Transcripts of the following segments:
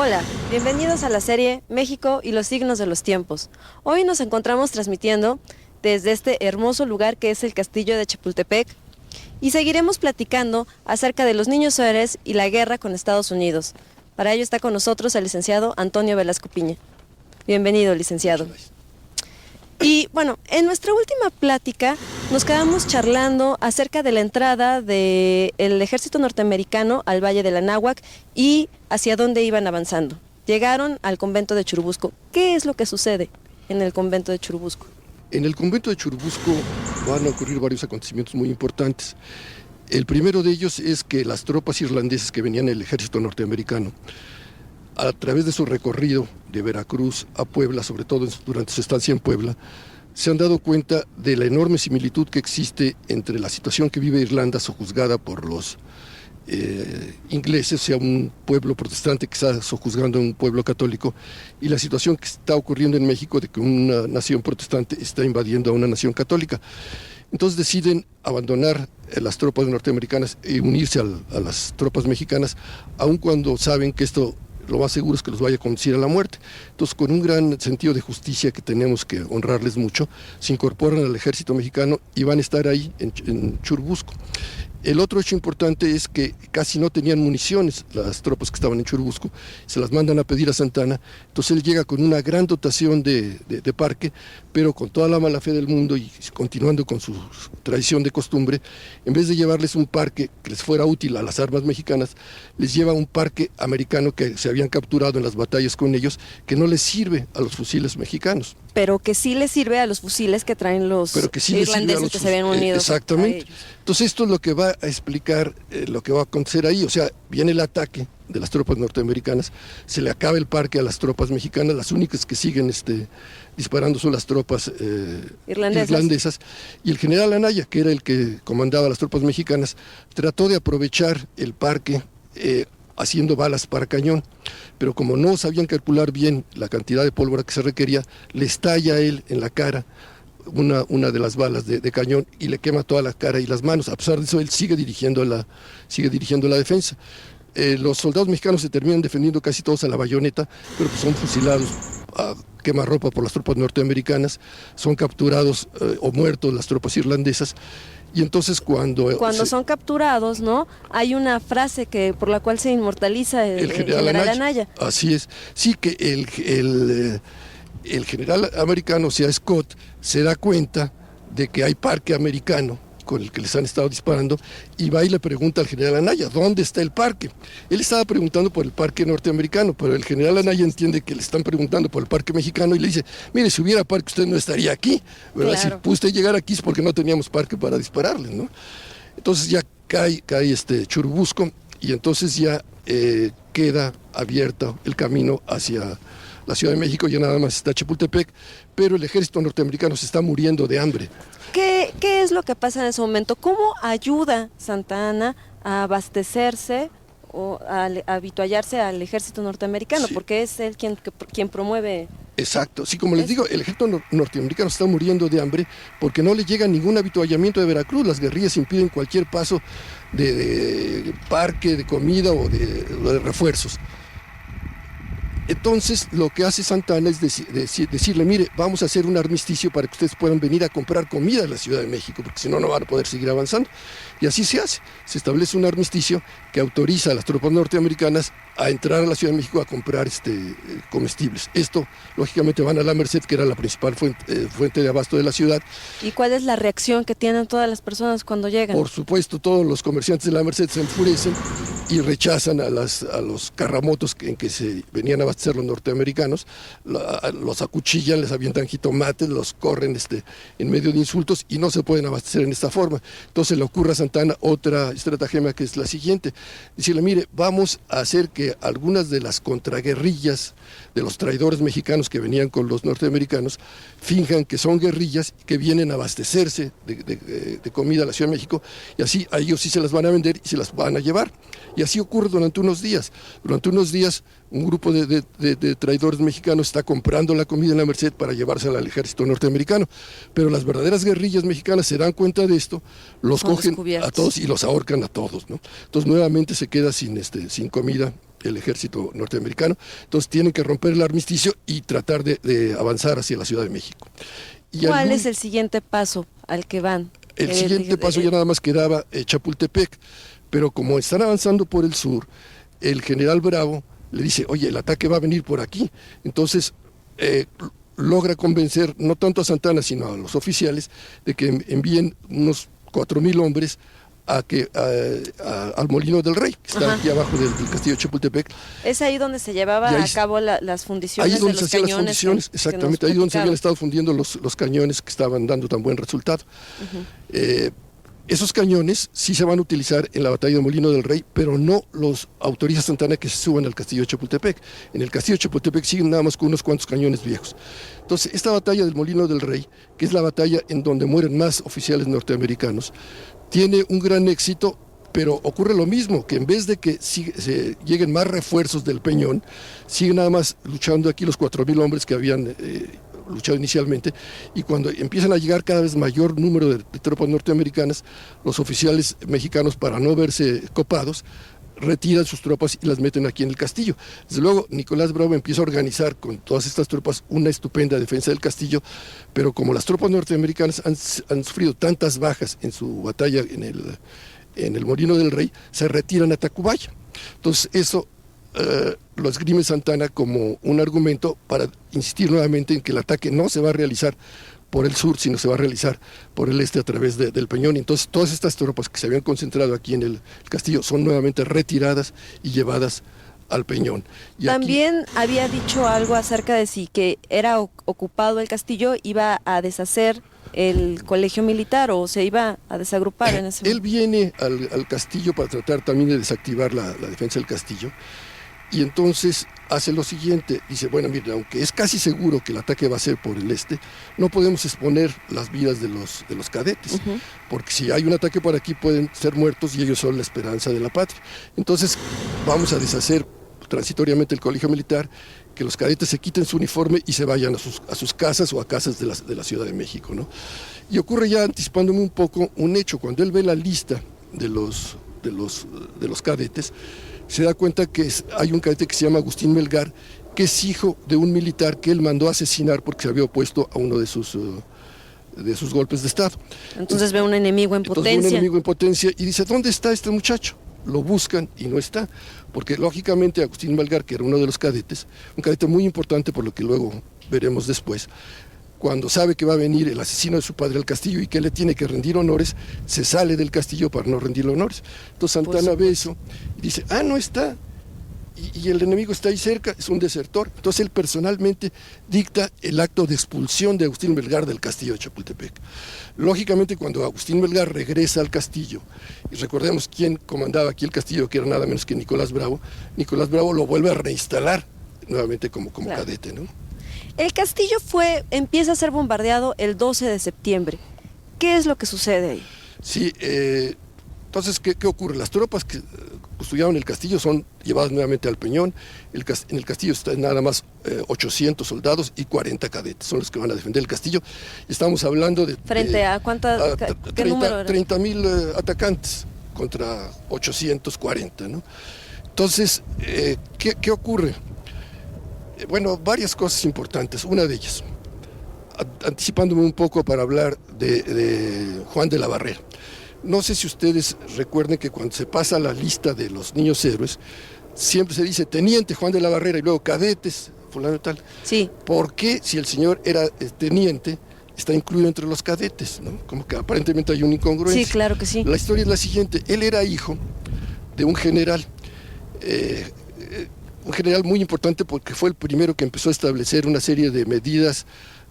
Hola, bienvenidos a la serie México y los signos de los tiempos. Hoy nos encontramos transmitiendo desde este hermoso lugar que es el Castillo de Chapultepec y seguiremos platicando acerca de los niños héroes y la guerra con Estados Unidos. Para ello está con nosotros el licenciado Antonio Velasco Piña. Bienvenido, licenciado. Y bueno, en nuestra última plática nos quedamos charlando acerca de la entrada del ejército norteamericano al Valle del Anáhuac y hacia dónde iban avanzando. Llegaron al convento de Churubusco. ¿Qué es lo que sucede en el convento de Churubusco? En el convento de Churubusco van a ocurrir varios acontecimientos muy importantes. El primero de ellos es que las tropas irlandesas que venían del ejército norteamericano, a través de su recorrido de Veracruz a Puebla, sobre todo durante su estancia en Puebla, se han dado cuenta de la enorme similitud que existe entre la situación que vive Irlanda, sojuzgada por los ingleses, o sea, un pueblo protestante que está sojuzgando a un pueblo católico, y la situación que está ocurriendo en México de que una nación protestante está invadiendo a una nación católica. Entonces deciden abandonar las tropas norteamericanas y unirse a las tropas mexicanas, aun cuando saben que esto lo más seguro es que los vaya a conducir a la muerte. Entonces, con un gran sentido de justicia que tenemos que honrarles mucho, se incorporan al ejército mexicano y van a estar ahí en Churubusco. El otro hecho importante es que casi no tenían municiones las tropas que estaban en Churubusco, se las mandan a pedir a Santana, entonces él llega con una gran dotación de parque, pero con toda la mala fe del mundo y continuando con su tradición de costumbre, en vez de llevarles un parque que les fuera útil a las armas mexicanas, les lleva un parque americano que se habían capturado en las batallas con ellos, que no les sirve a los fusiles mexicanos. Pero que sí les sirve a los fusiles que traen los irlandeses que se habían unido. Exactamente. Entonces esto es lo que va a explicar lo que va a acontecer ahí. O sea, viene el ataque de las tropas norteamericanas, se le acaba el parque a las tropas mexicanas, las únicas que siguen disparando son las tropas irlandesas, y el general Anaya, que era el que comandaba las tropas mexicanas, trató de aprovechar el parque haciendo balas para cañón, pero como no sabían calcular bien la cantidad de pólvora que se requería, le estalla a él en la cara una de las balas de cañón y le quema toda la cara y las manos. A pesar de eso, él sigue dirigiendo la defensa. Los soldados mexicanos se terminan defendiendo casi todos a la bayoneta, pero pues son fusilados a quemarropa por las tropas norteamericanas, son capturados o muertos las tropas irlandesas. Y entonces cuando son capturados, ¿no? Hay una frase por la cual se inmortaliza el general Anaya. Así es. Sí, que el general americano, o sea, Scott, se da cuenta de que hay parque americano con el que les han estado disparando, y va y le pregunta al general Anaya, ¿dónde está el parque? Él estaba preguntando por el parque norteamericano, pero el general Anaya entiende que le están preguntando por el parque mexicano y le dice, mire, si hubiera parque usted no estaría aquí, ¿verdad? Claro. Si pudo usted llegar aquí es porque no teníamos parque para dispararle, ¿no? Entonces ya cae Churubusco, y entonces ya queda abierto el camino hacia la Ciudad de México, ya nada más está Chapultepec, pero el ejército norteamericano se está muriendo de hambre. ¿Qué es lo que pasa en ese momento? ¿Cómo ayuda Santa Anna a abastecerse o a habituallarse al ejército norteamericano? Sí. Porque es él quien promueve. Exacto, sí, como les digo, el ejército norteamericano está muriendo de hambre porque no le llega ningún habituallamiento de Veracruz. Las guerrillas impiden cualquier paso de parque, de comida o de refuerzos. Entonces lo que hace Santa Anna es decirle, mire, vamos a hacer un armisticio para que ustedes puedan venir a comprar comida en la Ciudad de México, porque si no, no van a poder seguir avanzando. Y así se hace, se establece un armisticio que autoriza a las tropas norteamericanas a entrar a la Ciudad de México a comprar comestibles. Esto, lógicamente, van a la Merced, que era la principal fuente de abasto de la ciudad. ¿Y cuál es la reacción que tienen todas las personas cuando llegan? Por supuesto, todos los comerciantes de la Merced se enfurecen y rechazan a los carramotos en que se venían a abastecer los norteamericanos, los acuchillan, les avientan jitomates, los corren en medio de insultos y no se pueden abastecer en esta forma. Entonces le ocurre a Santa Santana otra estratagema, que es la siguiente: decirle, mire, vamos a hacer que algunas de las contraguerrillas de los traidores mexicanos que venían con los norteamericanos finjan que son guerrillas que vienen a abastecerse de comida a la Ciudad de México, y así a ellos sí se las van a vender y se las van a llevar. Y así ocurre durante unos días. Durante unos días un grupo de traidores mexicanos está comprando la comida en la Merced para llevársela al ejército norteamericano, pero las verdaderas guerrillas mexicanas se dan cuenta de esto, los cogen a todos y los ahorcan a todos, ¿no? Entonces nuevamente se queda sin comida el ejército norteamericano. Entonces tienen que romper el armisticio y tratar de avanzar hacia la Ciudad de México. ¿Cuál es el siguiente paso al que van? El siguiente paso ya nada más quedaba Chapultepec, pero como están avanzando por el sur, el general Bravo le dice, oye, el ataque va a venir por aquí. Entonces logra convencer no tanto a Santana sino a los oficiales de que envíen unos 4,000 hombres al Molino del Rey, que está aquí abajo del castillo de Chapultepec. Es ahí donde se llevaba a cabo las fundiciones de los cañones. Ahí donde se hacían las fundiciones, exactamente, ahí donde se habían estado fundiendo los cañones que estaban dando tan buen resultado. Esos cañones sí se van a utilizar en la batalla de Molino del Rey, pero no los autoriza Santana que se suban al castillo de Chapultepec. En el castillo de Chapultepec siguen nada más con unos cuantos cañones viejos. Entonces, esta batalla del Molino del Rey, que es la batalla en donde mueren más oficiales norteamericanos, tiene un gran éxito, pero ocurre lo mismo, que en vez de que se lleguen más refuerzos del Peñón, siguen nada más luchando aquí los 4,000 hombres que habían luchado inicialmente, y cuando empiezan a llegar cada vez mayor número de tropas norteamericanas, los oficiales mexicanos, para no verse copados, retiran sus tropas y las meten aquí en el castillo. Desde luego, Nicolás Bravo empieza a organizar con todas estas tropas una estupenda defensa del castillo, pero como las tropas norteamericanas han sufrido tantas bajas en su batalla en el Molino del Rey, se retiran a Tacubaya. Entonces eso lo esgrime Santana como un argumento para insistir nuevamente en que el ataque no se va a realizar por el sur, sino se va a realizar por el este a través del Peñón. Y entonces todas estas tropas que se habían concentrado aquí en el castillo son nuevamente retiradas y llevadas al Peñón. Y también había dicho algo acerca de si que era ocupado el castillo, iba a deshacer el colegio militar o se iba a desagrupar en ese momento. Él viene al castillo para tratar también de desactivar la defensa del castillo. Y entonces hace lo siguiente, dice, bueno, mire, aunque es casi seguro que el ataque va a ser por el este, no podemos exponer las vidas de los cadetes, porque si hay un ataque por aquí pueden ser muertos y ellos son la esperanza de la patria. Entonces vamos a deshacer transitoriamente el colegio militar, que los cadetes se quiten su uniforme y se vayan a sus casas o a casas de la Ciudad de México, ¿no? Y ocurre, ya anticipándome un poco, un hecho. Cuando él ve la lista de los cadetes, se da cuenta que hay un cadete que se llama Agustín Melgar, que es hijo de un militar que él mandó a asesinar porque se había opuesto a uno de sus golpes de Estado. Entonces ve un enemigo en potencia. Ve un enemigo en potencia y dice, ¿dónde está este muchacho? Lo buscan y no está, porque lógicamente Agustín Melgar, que era uno de los cadetes, un cadete muy importante por lo que luego veremos después, cuando sabe que va a venir el asesino de su padre al castillo y que le tiene que rendir honores, se sale del castillo para no rendirle honores. Entonces Santana ve eso y dice, no está, y el enemigo está ahí cerca, es un desertor. Entonces él personalmente dicta el acto de expulsión de Agustín Melgar del castillo de Chapultepec. Lógicamente, cuando Agustín Melgar regresa al castillo, y recordemos quién comandaba aquí el castillo, que era nada menos que Nicolás Bravo lo vuelve a reinstalar nuevamente como claro, cadete, ¿no? El castillo empieza a ser bombardeado el 12 de septiembre. ¿Qué es lo que sucede ahí? Sí, entonces, ¿qué ocurre? Las tropas que custodiaban el castillo son llevadas nuevamente al Peñón. En el castillo están nada más 800 soldados y 40 cadetes, son los que van a defender el castillo. Estamos hablando de... ¿Frente a cuántas? ¿Qué número era? 30,000 atacantes contra 840, ¿no? Entonces, ¿qué ocurre? Bueno, varias cosas importantes. Una de ellas, anticipándome un poco para hablar de Juan de la Barrera. No sé si ustedes recuerden que cuando se pasa la lista de los niños héroes, siempre se dice teniente Juan de la Barrera y luego cadetes, fulano y tal. Sí. ¿Por qué, si el señor era teniente, está incluido entre los cadetes, ¿no? Como que aparentemente hay una incongruencia. Sí, claro que sí. La historia es la siguiente: él era hijo de un general muy importante porque fue el primero que empezó a establecer una serie de medidas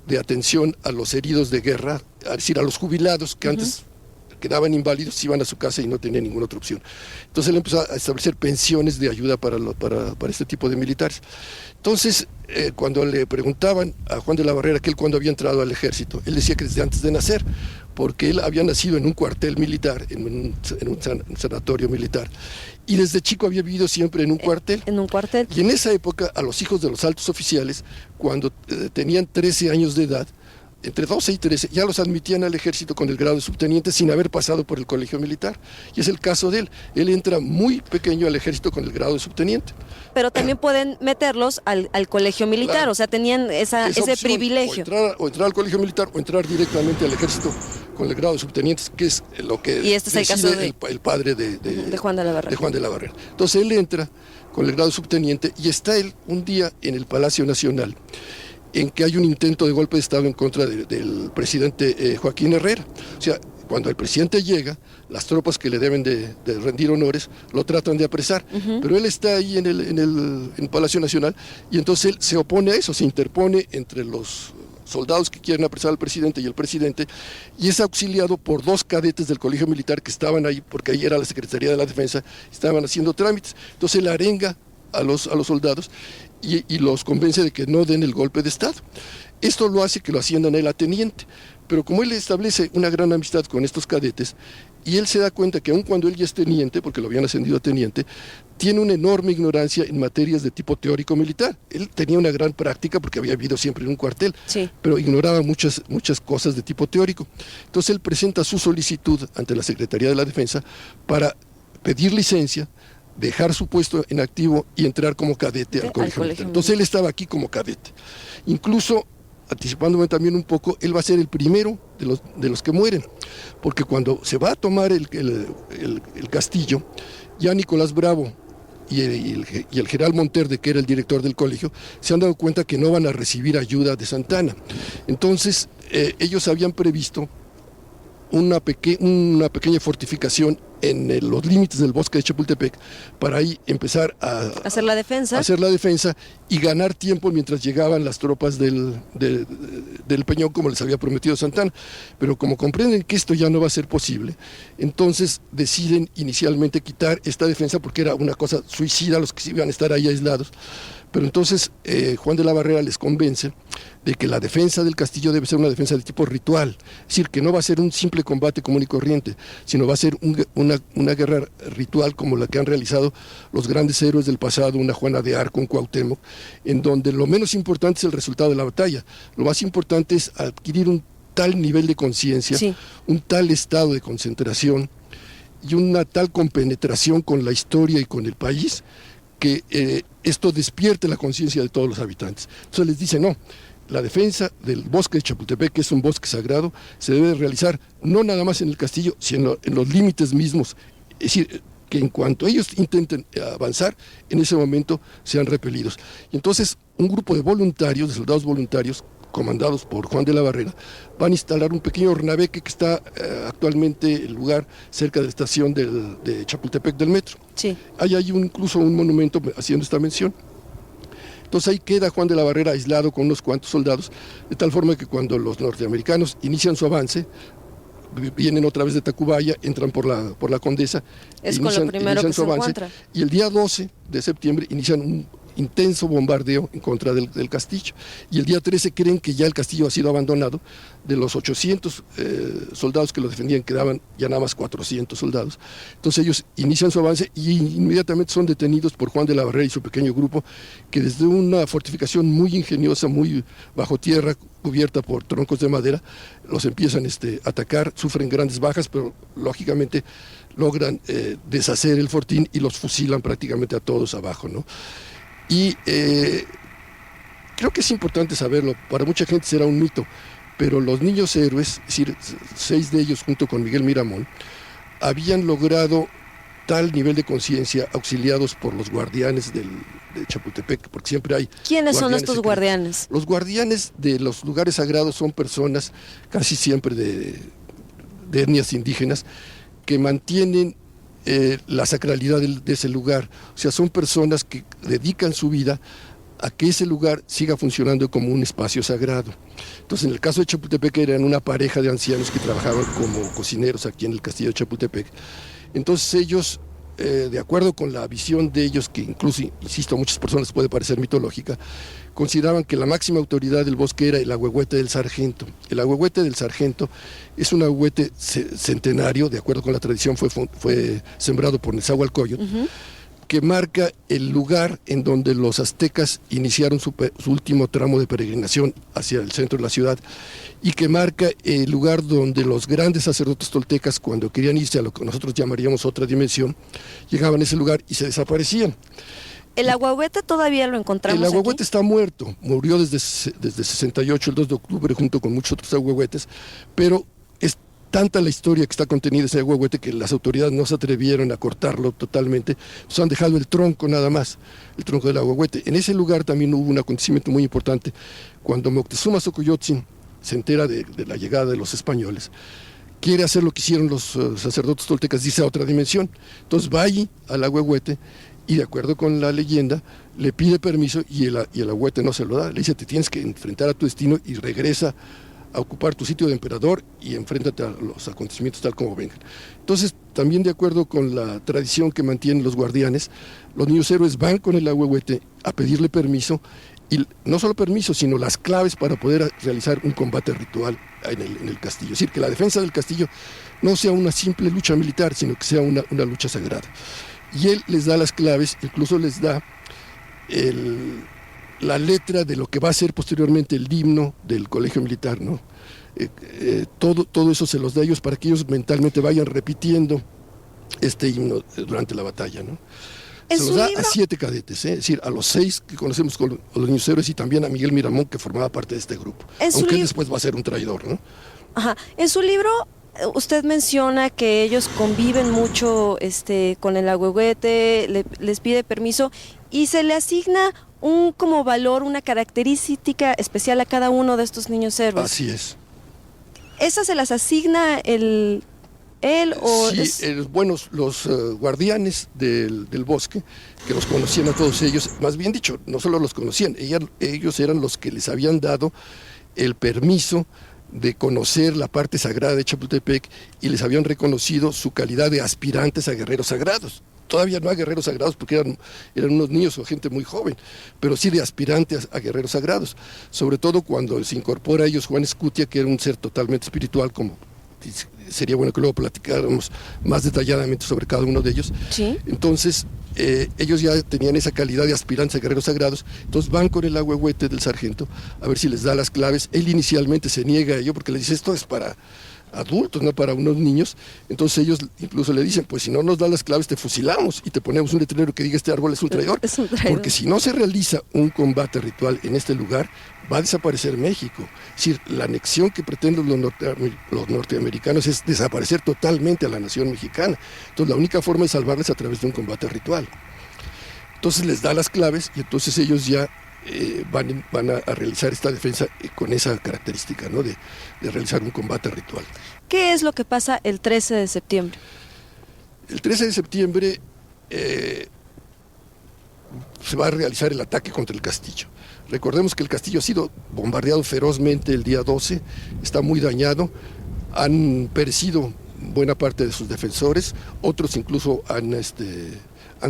de atención a los heridos de guerra, es decir, a los jubilados que antes quedaban inválidos, se iban a su casa y no tenían ninguna otra opción. Entonces él empezó a establecer pensiones de ayuda para este tipo de militares. Entonces, cuando le preguntaban a Juan de la Barrera que él cuando había entrado al ejército, él decía que desde antes de nacer, porque él había nacido en un cuartel militar, en un sanatorio militar, y desde chico había vivido siempre en un cuartel. En un cuartel. Y en esa época, a los hijos de los altos oficiales, cuando tenían 13 años de edad, entre 12 y 13, ya los admitían al ejército con el grado de subteniente sin haber pasado por el colegio militar. Y es el caso de él. Él entra muy pequeño al ejército con el grado de subteniente. Pero también pueden meterlos al colegio militar, claro. O sea, tenían ese opción, privilegio. O entrar al colegio militar o entrar directamente al ejército con el grado de subteniente, que es lo que y este es el caso de el padre de Juan de la Barrera. De Juan de la Barrera. Entonces él entra con el grado de subteniente y está él un día en el Palacio Nacional, en que hay un intento de golpe de Estado en contra del presidente Joaquín Herrera. O sea, cuando el presidente llega, las tropas que le deben de rendir honores lo tratan de apresar, pero él está ahí en el Palacio Nacional y entonces él se opone a eso, se interpone entre los soldados que quieren apresar al presidente y el presidente, y es auxiliado por 2 cadetes del colegio militar que estaban ahí, porque ahí era la Secretaría de la Defensa, estaban haciendo trámites. Entonces él arenga a los soldados y los convence de que no den el golpe de Estado. Esto lo hace que lo asciendan a él a teniente, pero como él establece una gran amistad con estos cadetes, y él se da cuenta que aun cuando él ya es teniente, porque lo habían ascendido a teniente, tiene una enorme ignorancia en materias de tipo teórico militar. Él tenía una gran práctica porque había vivido siempre en un cuartel, sí, pero ignoraba muchas cosas de tipo teórico. Entonces él presenta su solicitud ante la Secretaría de la Defensa para pedir licencia, dejar su puesto en activo y entrar como cadete al colegio militar. Entonces él estaba aquí como cadete. Incluso, anticipándome también un poco, él va a ser el primero de los que mueren, porque cuando se va a tomar el castillo, ya Nicolás Bravo y el general Monterde, que era el director del colegio, se han dado cuenta que no van a recibir ayuda de Santa Anna. Entonces ellos habían previsto una pequeña fortificación en los límites del bosque de Chapultepec para ahí empezar a hacer la defensa y ganar tiempo mientras llegaban las tropas del Peñón, como les había prometido Santana. Pero como comprenden que esto ya no va a ser posible, entonces deciden inicialmente quitar esta defensa porque era una cosa suicida los que iban a estar ahí aislados. Pero entonces Juan de la Barrera les convence de que la defensa del castillo debe ser una defensa de tipo ritual, es decir, que no va a ser un simple combate común y corriente, sino va a ser una guerra ritual como la que han realizado los grandes héroes del pasado, una Juana de Arco, un Cuauhtémoc, en donde lo menos importante es el resultado de la batalla, lo más importante es adquirir un tal nivel de conciencia, sí, un tal estado de concentración y una tal compenetración con la historia y con el país, que esto despierte la conciencia de todos los habitantes. Entonces les dice, no, la defensa del bosque de Chapultepec, que es un bosque sagrado, se debe realizar no nada más en el castillo, sino en los límites mismos. Es decir, que en cuanto ellos intenten avanzar, en ese momento sean repelidos. Y entonces un grupo de voluntarios, de soldados voluntarios, comandados por Juan de la Barrera, van a instalar un pequeño hornabeque que está actualmente en el lugar cerca de la estación de Chapultepec del metro. Sí. Hay incluso un monumento haciendo esta mención. Entonces ahí queda Juan de la Barrera aislado con unos cuantos soldados, de tal forma que cuando los norteamericanos inician su avance, vienen otra vez de Tacubaya, entran por la Condesa, inician su avance, y el día 12 de septiembre inician un intenso bombardeo en contra del castillo, y el día 13 creen que ya el castillo ha sido abandonado. De los 800 soldados que lo defendían quedaban ya nada más 400 soldados. Entonces ellos inician su avance y inmediatamente son detenidos por Juan de la Barrera y su pequeño grupo, que desde una fortificación muy ingeniosa, muy bajo tierra, cubierta por troncos de madera, los empiezan a atacar, sufren grandes bajas, pero lógicamente logran deshacer el fortín y los fusilan prácticamente a todos abajo, ¿no? Y creo que es importante saberlo, para mucha gente será un mito, pero los niños héroes, es decir, 6 de ellos junto con Miguel Miramón, habían logrado tal nivel de conciencia auxiliados por los guardianes de Chapultepec, porque siempre hay... ¿Quiénes son estos guardianes? Los guardianes de los lugares sagrados son personas casi siempre de etnias indígenas que mantienen la sacralidad de ese lugar. O sea, son personas que dedican su vida a que ese lugar siga funcionando como un espacio sagrado. Entonces, en el caso de Chapultepec, eran una pareja de ancianos que trabajaban como cocineros aquí en el castillo de Chapultepec. Entonces ellos, de acuerdo con la visión de ellos, que incluso, insisto, a muchas personas puede parecer mitológica, consideraban que la máxima autoridad del bosque era el ahuehuete del sargento. El ahuehuete del sargento es un ahuehuete centenario, de acuerdo con la tradición, fue sembrado por Nezahualcóyotl, que marca el lugar en donde los aztecas iniciaron su último tramo de peregrinación hacia el centro de la ciudad, y que marca el lugar donde los grandes sacerdotes toltecas, cuando querían irse a lo que nosotros llamaríamos otra dimensión, llegaban a ese lugar y se desaparecían. ¿El ahuehuete todavía lo encontramos El ahuehuete aquí? está muerto, murió desde 68, el 2 de octubre, junto con muchos otros ahuehuetes, pero es tanta la historia que está contenida en ese ahuehuete que las autoridades no se atrevieron a cortarlo totalmente, pues han dejado el tronco nada más, el tronco del ahuehuete. En ese lugar también hubo un acontecimiento muy importante, cuando Moctezuma Xocoyotzin se entera de la llegada de los españoles, quiere hacer lo que hicieron los sacerdotes toltecas, dice a otra dimensión, entonces va allí al ahuehuete, y de acuerdo con la leyenda, le pide permiso y el ahuehuete no se lo da. Le dice, te tienes que enfrentar a tu destino y regresa a ocupar tu sitio de emperador y enfréntate a los acontecimientos tal como vengan. Entonces, también de acuerdo con la tradición que mantienen los guardianes, los niños héroes van con el ahuehuete a pedirle permiso, y no solo permiso, sino las claves para poder realizar un combate ritual en el castillo. Es decir, que la defensa del castillo no sea una simple lucha militar, sino que sea una lucha sagrada. Y él les da las claves, incluso les da la letra de lo que va a ser posteriormente el himno del colegio militar, ¿no? Todo eso se los da a ellos para que ellos mentalmente vayan repitiendo este himno durante la batalla, ¿no? Se los da a 7 cadetes, es decir, a los 6 que conocemos con los niños héroes, y también a Miguel Miramón, que formaba parte de este grupo, aunque él después va a ser un traidor, ¿no? Ajá. En su libro usted menciona que ellos conviven mucho con el ahuehuete, les pide permiso y se le asigna un como valor, una característica especial a cada uno de estos niños héroes. Así es. ¿Esas se las asigna él o...? Sí, los guardianes del bosque, que los conocían a todos ellos, más bien dicho, no solo los conocían, ellos eran los que les habían dado el permiso de conocer la parte sagrada de Chapultepec, y les habían reconocido su calidad de aspirantes a guerreros sagrados. Todavía no a guerreros sagrados porque eran unos niños o gente muy joven, pero sí de aspirantes a guerreros sagrados, sobre todo cuando se incorpora a ellos Juan Escutia, que era un ser totalmente espiritual, como sería bueno que luego platicáramos más detalladamente sobre cada uno de ellos. ¿Sí? Entonces, ellos ya tenían esa calidad de aspirantes a guerreros sagrados, entonces van con el ahuehuete del sargento a ver si les da las claves. Él inicialmente se niega a ello porque le dice, esto es para adultos, no para unos niños. Entonces ellos incluso le dicen, pues si no nos das las claves te fusilamos y te ponemos un letrero que diga este árbol es un traidor. Es un traidor. Porque si no se realiza un combate ritual en este lugar, va a desaparecer México. Es decir, la anexión que pretenden los norteamericanos es desaparecer totalmente a la nación mexicana. Entonces la única forma de salvarles es a través de un combate ritual. Entonces les da las claves y entonces ellos ya van a realizar esta defensa con esa característica, ¿no? de realizar un combate ritual. ¿Qué es lo que pasa el 13 de septiembre? El 13 de septiembre se va a realizar el ataque contra el castillo. Recordemos que el castillo ha sido bombardeado ferozmente el día 12, está muy dañado, han perecido buena parte de sus defensores, otros incluso han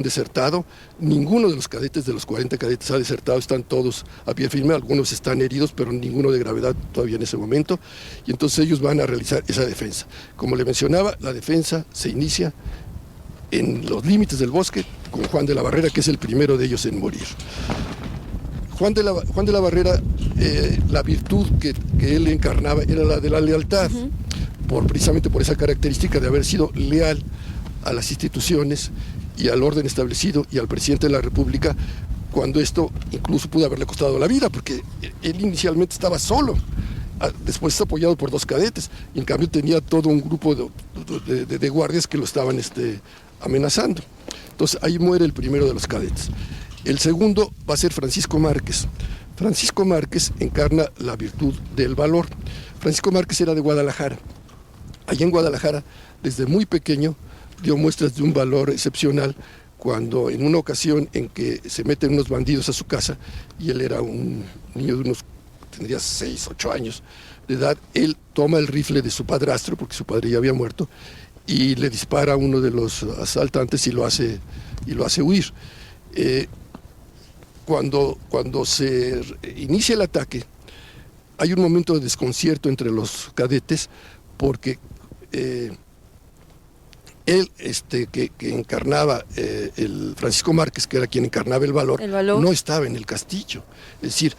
desertado. Ninguno de los cadetes, de los 40 cadetes, ha desertado, están todos a pie firme, algunos están heridos, pero ninguno de gravedad todavía en ese momento, y entonces ellos van a realizar esa defensa. Como le mencionaba, la defensa se inicia en los límites del bosque con Juan de la Barrera, que es el primero de ellos en morir. Juan de la Barrera, la virtud que él encarnaba era la de la lealtad, precisamente por esa característica de haber sido leal a las instituciones y al orden establecido y al presidente de la República, cuando esto incluso pudo haberle costado la vida, porque él inicialmente estaba solo, después está apoyado por 2 cadetes, y en cambio tenía todo un grupo de guardias que lo estaban amenazando. Entonces ahí muere el primero de los cadetes. El segundo va a ser Francisco Márquez. Francisco Márquez encarna la virtud del valor. Francisco Márquez era de Guadalajara. Allá en Guadalajara, desde muy pequeño, dio muestras de un valor excepcional cuando en una ocasión en que se meten unos bandidos a su casa, y él era un niño de tendría 6, 8 años de edad, él toma el rifle de su padrastro, porque su padre ya había muerto, y le dispara a uno de los asaltantes y lo hace huir. Cuando se inicia el ataque, hay un momento de desconcierto entre los cadetes, porque él, que encarnaba el Francisco Márquez, que era quien encarnaba el valor, no estaba en el castillo. Es decir,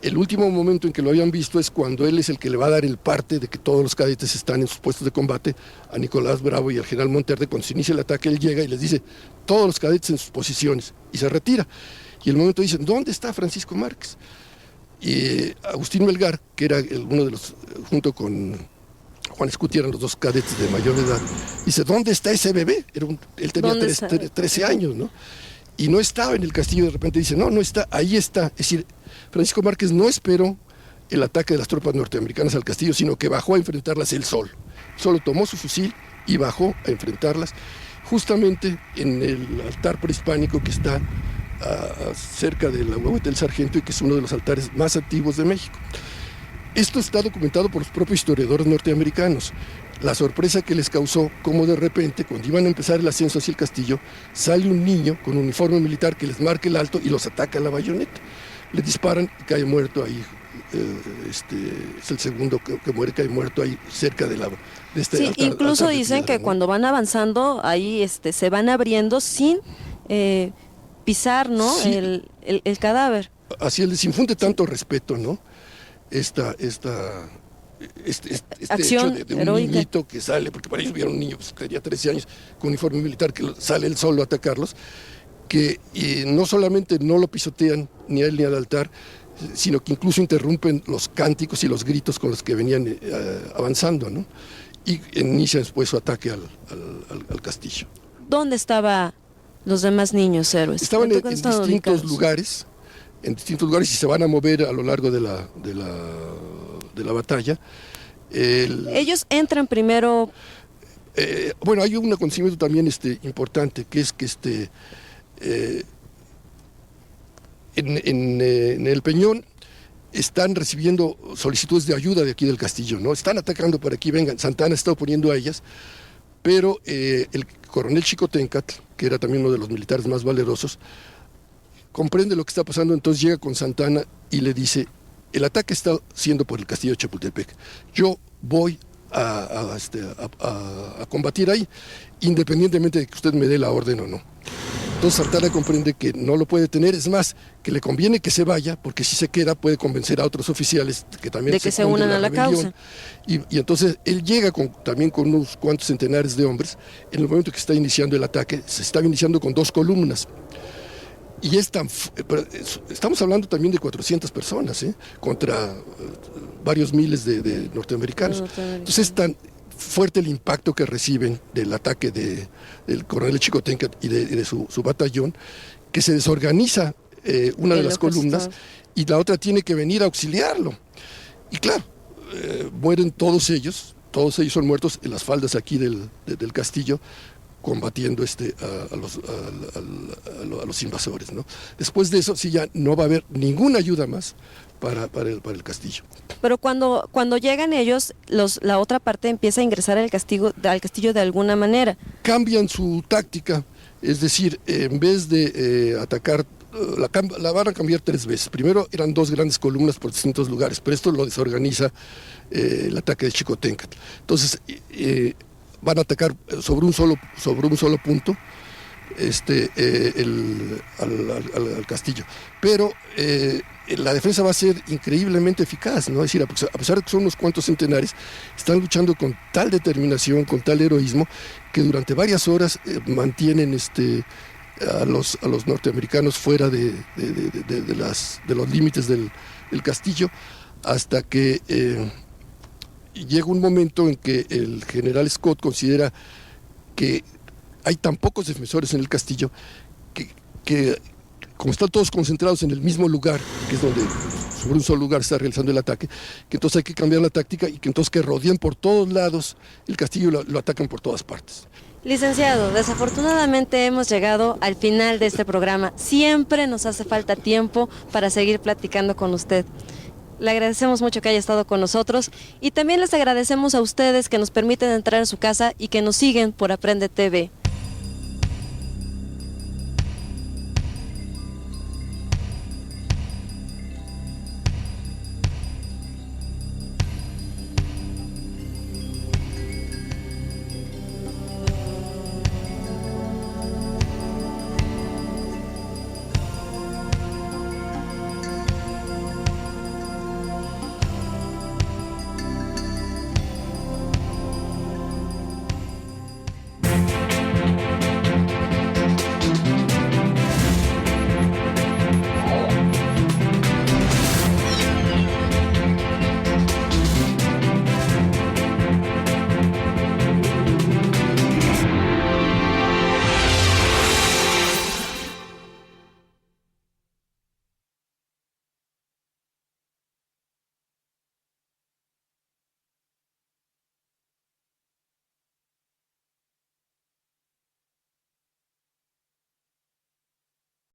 el último momento en que lo habían visto es cuando él es el que le va a dar el parte de que todos los cadetes están en sus puestos de combate a Nicolás Bravo y al general Monterde. Cuando se inicia el ataque, él llega y les dice, todos los cadetes en sus posiciones, y se retira. Y en el momento dicen, ¿dónde está Francisco Márquez? Y Agustín Melgar, que era uno de los, junto con Juan Escuti, eran los dos cadetes de mayor edad, dice, ¿dónde está ese bebé? Él tenía 13 años, ¿no? Y no estaba en el castillo. De repente dice, no está, ahí está. Es decir, Francisco Márquez no esperó el ataque de las tropas norteamericanas al castillo, sino que bajó a enfrentarlas él solo. Solo tomó su fusil y bajó a enfrentarlas, justamente en el altar prehispánico que está cerca de la Huehuete del Sargento, y que es uno de los altares más antiguos de México. Esto está documentado por los propios historiadores norteamericanos. La sorpresa que les causó, como de repente, cuando iban a empezar el ascenso hacia el castillo, sale un niño con un uniforme militar que les marca el alto y los ataca a la bayoneta. Le disparan y cae muerto ahí. Es el segundo que muere, cae muerto ahí cerca de este sí, altar. Incluso altar dicen piedra, que ¿no? cuando van avanzando, ahí se van abriendo sin pisar, ¿no? Sí. El cadáver. Así les infunde tanto respeto, ¿no? Este Acción hecho de un heroica. niñito que sale, porque para ellos vieron un niño que tenía 13 años con uniforme militar, que sale él solo a atacarlos, que no solamente no lo pisotean ni a él ni al altar, sino que incluso interrumpen los cánticos y los gritos con los que venían avanzando, ¿no? Y inicia después su ataque al castillo. ¿Dónde estaban los demás niños héroes? Estaban en estaban distintos ubicados? lugares, y se van a mover a lo largo de la batalla. Ellos entran primero. Bueno, hay un acontecimiento también importante, que es que en el Peñón están recibiendo solicitudes de ayuda de aquí del castillo, ¿no? Están atacando por aquí, vengan. Santana está oponiendo a ellas, pero el coronel Xicoténcatl, que era también uno de los militares más valerosos, comprende lo que está pasando, entonces llega con Santana y le dice, el ataque está siendo por el castillo de Chapultepec, yo voy a combatir ahí, independientemente de que usted me dé la orden o no. Entonces Santana comprende que no lo puede tener, es más, que le conviene que se vaya, porque si se queda puede convencer a otros oficiales que también de que se unan a la causa. Y entonces él llega también con unos cuantos centenares de hombres. En el momento que está iniciando el ataque, se está iniciando con 2 columnas. Y estamos hablando también de 400 personas, contra varios miles de norteamericanos. Entonces es tan fuerte el impacto que reciben del ataque del coronel Xicoténcatl y de su batallón, que se desorganiza una de las columnas y la otra tiene que venir a auxiliarlo. Y claro, mueren todos ellos son muertos en las faldas aquí del castillo, combatiendo a los invasores, ¿no? Después de eso, sí, ya no va a haber ninguna ayuda más para el castillo. Pero cuando llegan ellos, la otra parte empieza a ingresar al castillo de alguna manera. Cambian su táctica, es decir, en vez de atacar, la van a cambiar 3 veces. Primero eran 2 grandes columnas por distintos lugares, pero esto lo desorganiza el ataque de Xicoténcatl. Entonces, van a atacar sobre un solo punto al castillo. Pero la defensa va a ser increíblemente eficaz, ¿no? Es decir, a pesar de que son unos cuantos centenares, están luchando con tal determinación, con tal heroísmo, que durante varias horas mantienen a los norteamericanos fuera de los límites del castillo, hasta que llega un momento en que el general Scott considera que hay tan pocos defensores en el castillo que como están todos concentrados en el mismo lugar, que es donde sobre un solo lugar está realizando el ataque, que entonces hay que cambiar la táctica y que entonces que rodean por todos lados el castillo y lo atacan por todas partes. Licenciado, desafortunadamente hemos llegado al final de este programa. Siempre nos hace falta tiempo para seguir platicando con usted. Le agradecemos mucho que haya estado con nosotros y también les agradecemos a ustedes que nos permiten entrar a su casa y que nos siguen por Aprende TV.